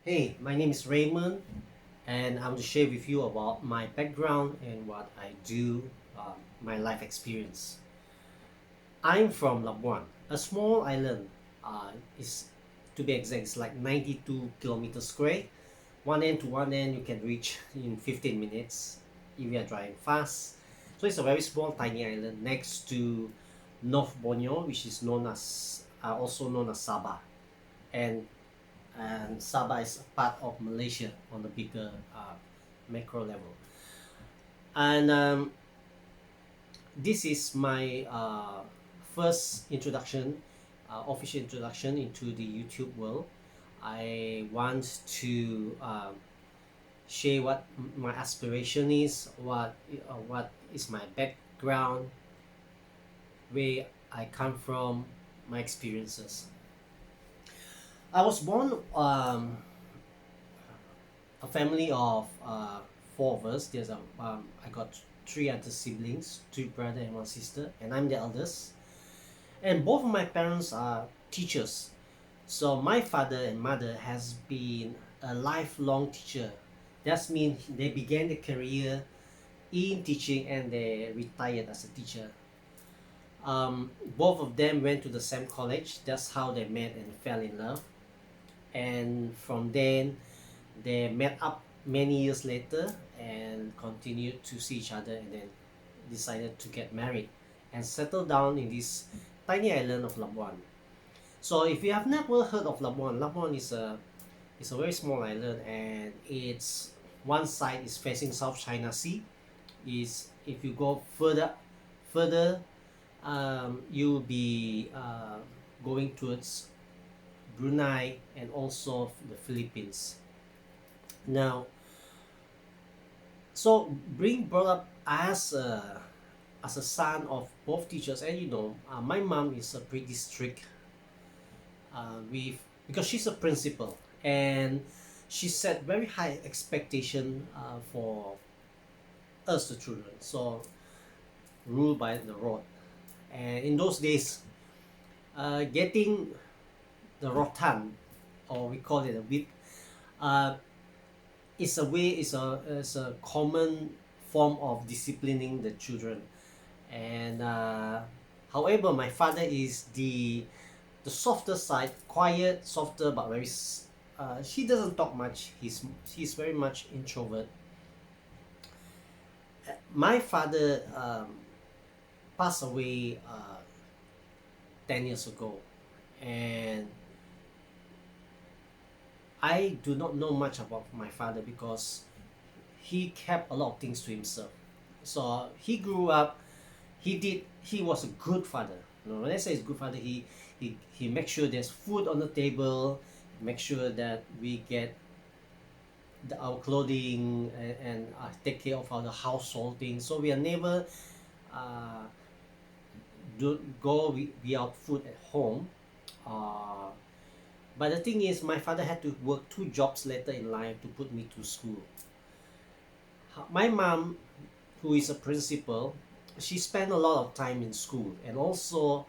Hey, my name is Raymond, and I'm to share with you about my background and what I do, my life experience. I'm from Labuan, a small island. Is to be exact, it's like 92 kilometers square. One end to one end, you can reach in 15 minutes if you are driving fast. So it's a very small, tiny island next to North Borneo, which is known as also known as Sabah, and Sabah is a part of Malaysia on the bigger macro level. And this is my first introduction, official introduction into the YouTube world. I want to share what my aspiration is, what is my background, where I come from, my experiences. I was born a family of four of us. I got three other siblings, two brother and one sister, and I'm the eldest. And both of my parents are teachers. So my father and mother has been a lifelong teacher. That means they began their career in teaching and they retired as a teacher. Both of them went to the same college. That's how they met and fell in love. And from then, they met up many years later and continued to see each other and then decided to get married and settle down in this tiny island of Labuan. So if you have never heard of Labuan, Labuan is a very small island, and it's one side is facing South China Sea. Is if you go further, you'll be going towards Brunei and also the Philippines. Now, so being brought up as a son of both teachers, and my mom is a pretty strict with because she's a principal, and she set very high expectation for us the children. So rule by the road, and in those days, getting the rotan, or we call it a whip, uh, is a common form of disciplining the children. And however, my father is the softer side, quiet, softer, but he doesn't talk much. He's very much introvert. My father passed away 10 years ago, and I do not know much about my father because he kept a lot of things to himself. So he grew up. He was a good father. When I say he's a good father, he makes sure there's food on the table, make sure that we get our clothing, and take care of our household things. So we are never uh, do go without food at home. Uh, but the thing is, my father had to work two jobs later in life to put me to school. My mom, who is a principal, she spent a lot of time in school and also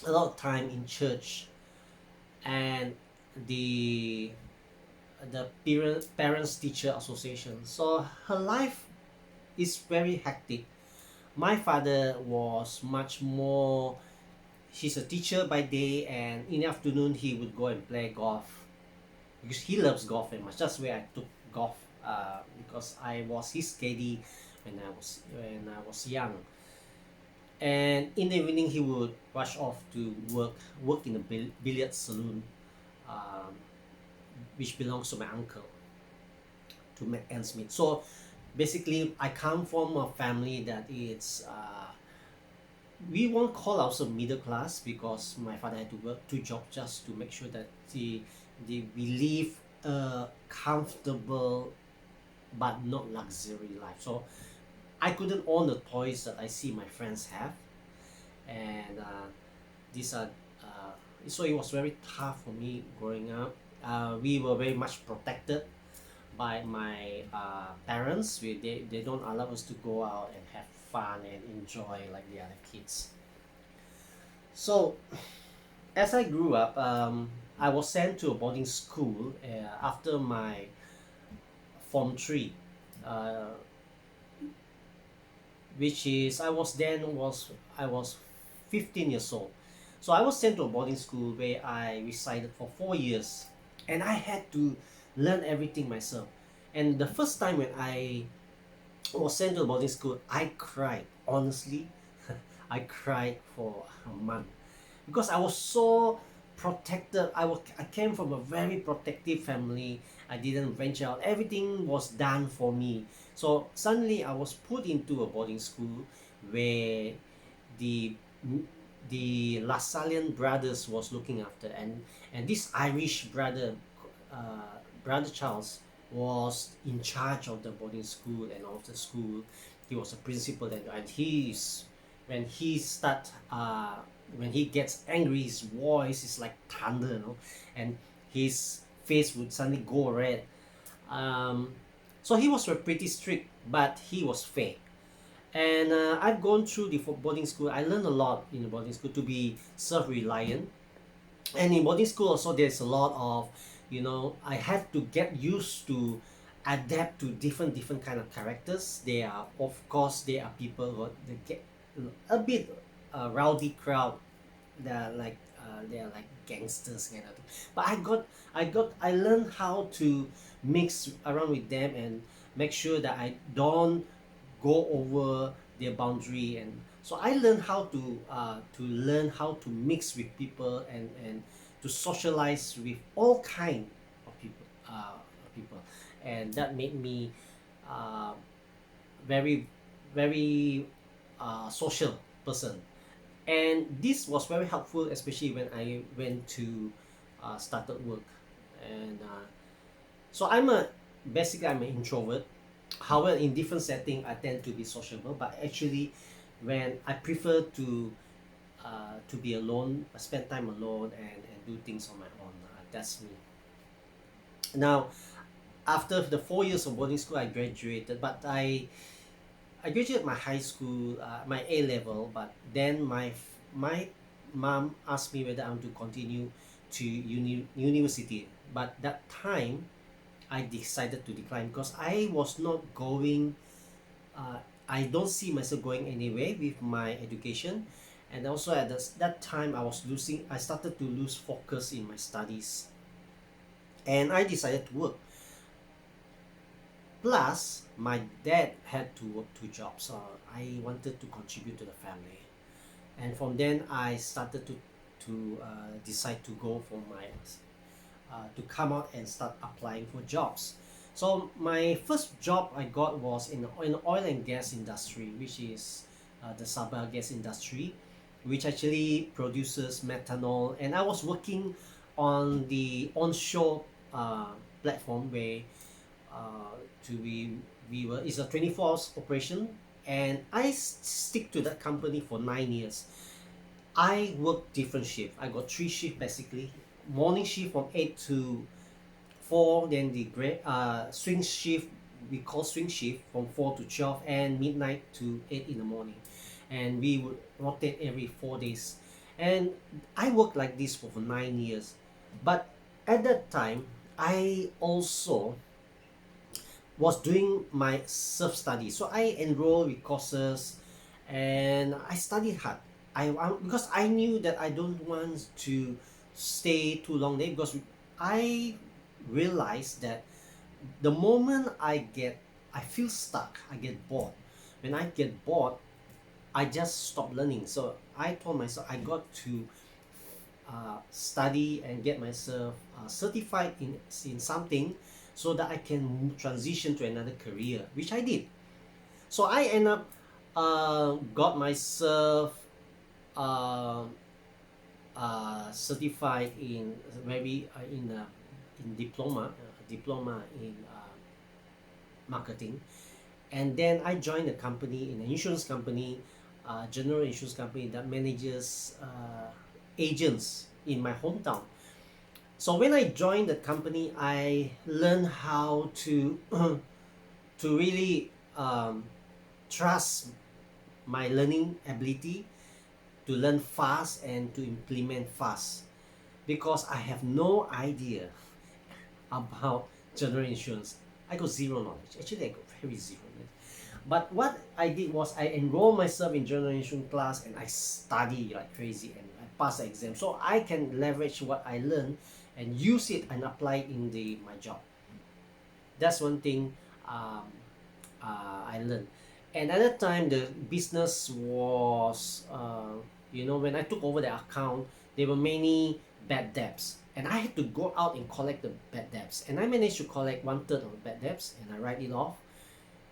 a lot of time in church, and the parents teacher association. So her life is very hectic. My father was much more. He's a teacher by day, and in the afternoon he would go and play golf because he loves golf very much. That's where I took golf, because I was his caddy when I was young. And in the evening he would rush off to work in a billiard saloon, um, which belongs to my uncle, to make ends meet. So basically, I come from a family that is we won't call ourselves middle class because my father had to work two jobs just to make sure that we live a comfortable but not luxury life. So I couldn't own the toys that I see my friends have, and these are so it was very tough for me growing up. We were very much protected by my parents. They don't allow us to go out and have fun and enjoy like the other kids. So as I grew up, I was sent to a boarding school after my Form 3, uh, which is I was 15 years old. So I was sent to a boarding school where I resided for 4 years, and I had to learn everything myself. And the first time when I was sent to a boarding school, I cried. Honestly, I cried for a month because I was so protected. I came from a very protective family. I didn't venture out. Everything was done for me. So suddenly I was put into a boarding school where the the Lassallian brothers was looking after, and this Irish brother, brother Charles, was in charge of the boarding school and of the school. He was a principal, and he is when he start when he gets angry, his voice is like thunder, and his face would suddenly go red. um, so he was pretty strict, but he was fair. And I've gone through the boarding school. I learned a lot in the boarding school to be self-reliant. And in boarding school also, there's a lot of, I have to get used to adapt to different kind of characters. There are, of course, there are people who they get a bit rowdy crowd. They're like gangsters kind of thing. But I learned how to mix around with them and make sure that I don't go over their boundary. And so I learned how to learn how to mix with people, and to socialize with all kind of people. And that made me uh, very very social person. And this was very helpful, especially when I went to started work. And so I'm an introvert. However, in different setting I tend to be sociable, but actually when I prefer to be alone, spend time alone, and do things on my own. That's me. Now, after the 4 years of boarding school, I graduated, but I graduated my high school, my A level, but then my mom asked me whether I want to continue to university. But that time, I decided to decline because I was not going. Uh, I don't see myself going anywhere with my education, and also at that time, I started to lose focus in my studies, and I decided to work. Plus, my dad had to work two jobs, so I wanted to contribute to the family. And from then, I started to decide to go for my to come out and start applying for jobs. So my first job I got was in oil and gas industry, which is the Sabah gas industry, which actually produces methanol. And I was working on the onshore platform where uh, to we were it's a 24 hours operation, and I stick to that company for 9 years. I work different shift. I got three shift basically. Morning shift from 8 to 4, then the swing shift, we call swing shift, from 4 to 12, and midnight to 8 in the morning. And we would rotate every 4 days. And I worked like this for 9 years. But at that time, I also was doing my self study. So I enrolled with courses, and I studied hard. Because I knew that I don't want to stay too long there, because I realized that the moment I feel stuck, I get bored. When I get bored, I just stop learning. So I told myself I got to study and get myself certified in something, so that I can transition to another career, which I did. So I end up got myself uh, certified in very in diploma in marketing. And then I joined a company, in an insurance company, general insurance company that manages agents in my hometown. So when I joined the company, I learned how to to really trust my learning ability, to learn fast and to implement fast. because I have no idea about general insurance. I got zero knowledge. Actually, I got very zero knowledge. But what I did was I enrolled myself in general insurance class and I study like crazy and I passed the exam. So I can leverage what I learned and use it and apply it in my job. That's one thing um, I learned. And at that time, the business was, when I took over the account, there were many bad debts. And I had to go out and collect the bad debts. And I managed to collect one third of the bad debts and I write it off.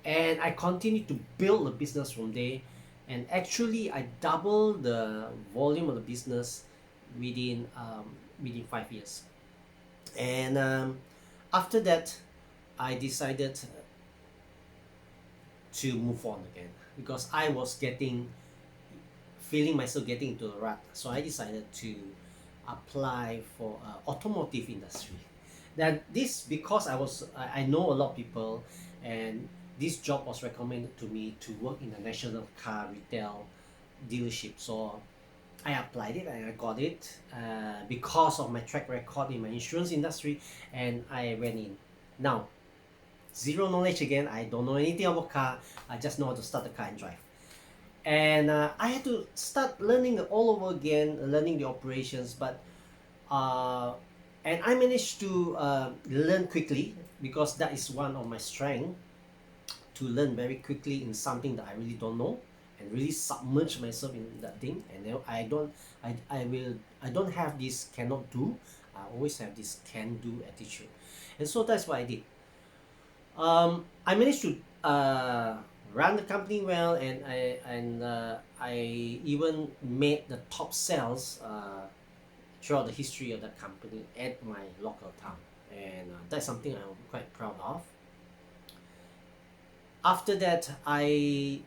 And I continued to build the business from there. And actually, I doubled the volume of the business within 5 years. And after that, I decided to move on again because I was feeling myself getting into a rut. So I decided to apply for automotive industry. Then this because I know a lot of people, and this job was recommended to me to work in a national car retail dealership. So I applied it and I got it because of my track record in my insurance industry, and I went in. Now, zero knowledge again. I don't know anything about car. I just know how to start the car and drive. And I had to start learning all over again, learning the operations. But and I managed to learn quickly because that is one of my strengths, to learn very quickly in something that I really don't know and really submerge myself in that thing. And then I don't have this cannot do. I always have this can do attitude, and so that's what I did. I managed to run the company well, and I even made the top sales throughout the history of the company at my local town, and that's something I'm quite proud of. After that, I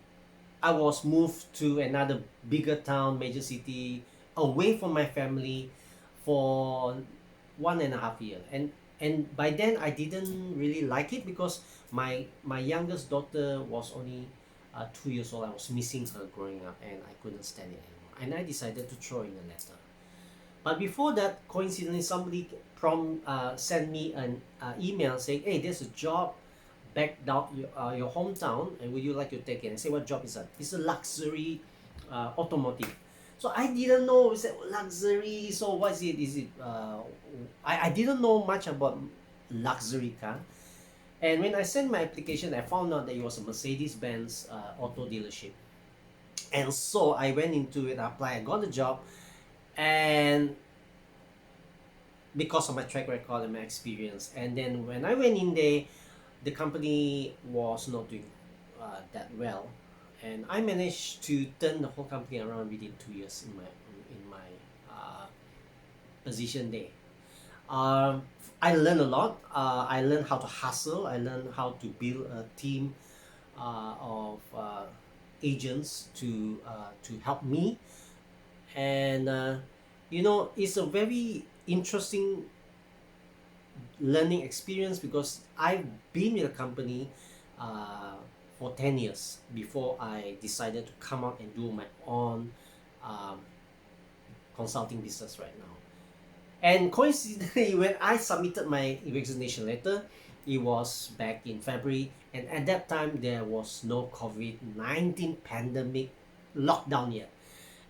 was moved to another bigger town, major city, away from my family for 1.5 years, and by then I didn't really like it because my youngest daughter was only 2 years old. I was missing her growing up, and I couldn't stand it anymore. And I decided to throw in a letter. But before that, coincidentally, somebody sent me an email saying, "Hey, there's a job back down your hometown, and would you like to take it?" And I say, "What job is that?" "It's a luxury automotive." So I didn't know. It's like luxury. So what is it? Is it? I didn't know much about luxury car. And when I sent my application, I found out that it was a Mercedes-Benz auto dealership. And so I went into it, I applied, I got the job, and because of my track record and my experience. And then when I went in there, the company was not doing that well, and I managed to turn the whole company around within 2 years in my position there. Um, I learned a lot. I learned how to hustle. I learned how to build a team of agents to help me, and it's a very interesting learning experience because I've been with a company for 10 years before I decided to come out and do my own um, consulting business right now. And coincidentally, when I submitted my resignation letter, it was back in February, and at that time there was no COVID-19 pandemic lockdown yet.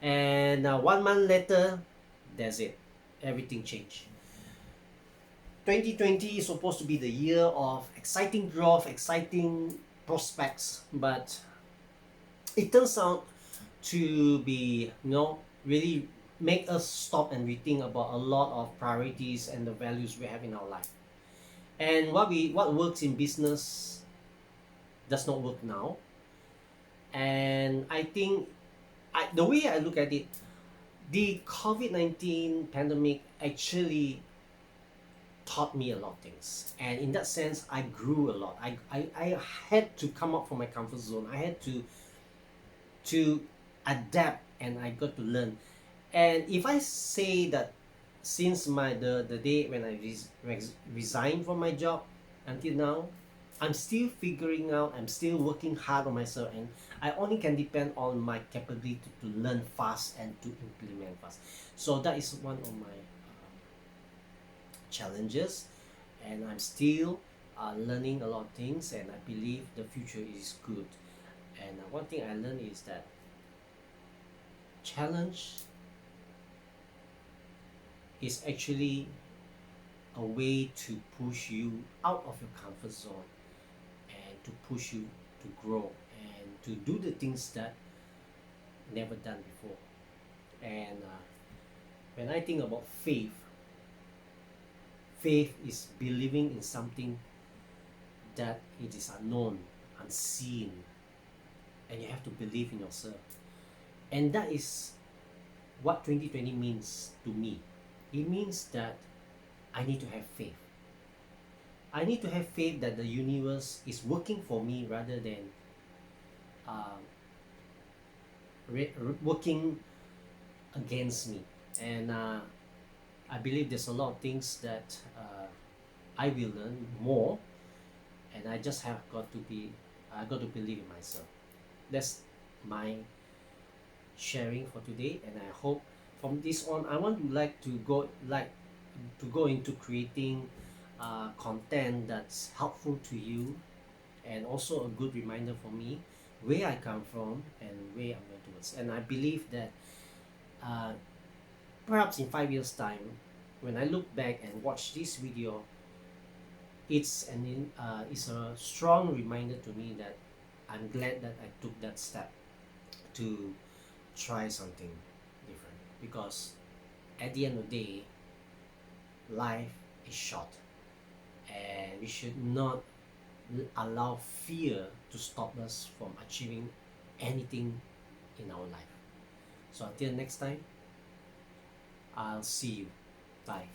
And 1 month later, that's it. Everything changed. 2020 is supposed to be the year of exciting growth, exciting prospects, but it turns out to be, really make us stop and rethink about a lot of priorities and the values we have in our life. And what works in business does not work now. And I think the way I look at it, the COVID-19 pandemic actually taught me a lot of things, and in that sense I grew a lot. I had to come out from my comfort zone. I had to adapt, and I got to learn. And if I say that since the day when I resigned from my job until now, I'm still figuring out, I'm still working hard on myself, and I only can depend on my capability to learn fast and to implement fast. So that is one of my challenges, and I'm still learning a lot of things, and I believe the future is good. And one thing I learned is that challenge is actually a way to push you out of your comfort zone and to push you to grow and to do the things that never done before. And when I think about faith, faith is believing in something that it is unknown, unseen, and you have to believe in yourself. And that is what 2020 means to me. It means that I need to have faith. I need to have faith that the universe is working for me rather than uh, working against me. And I believe there's a lot of things that I will learn more, and I just have got to be, I got to believe in myself. That's my sharing for today, and I hope from this on I want to go into creating content that's helpful to you, and also a good reminder for me where I come from and where I'm going towards. And I believe that uh, perhaps in 5 years time, when I look back and watch this video, it's a strong reminder to me that I'm glad that I took that step to try something different, because at the end of the day, life is short, and we should not allow fear to stop us from achieving anything in our life. So until next time, I'll see you. Bye.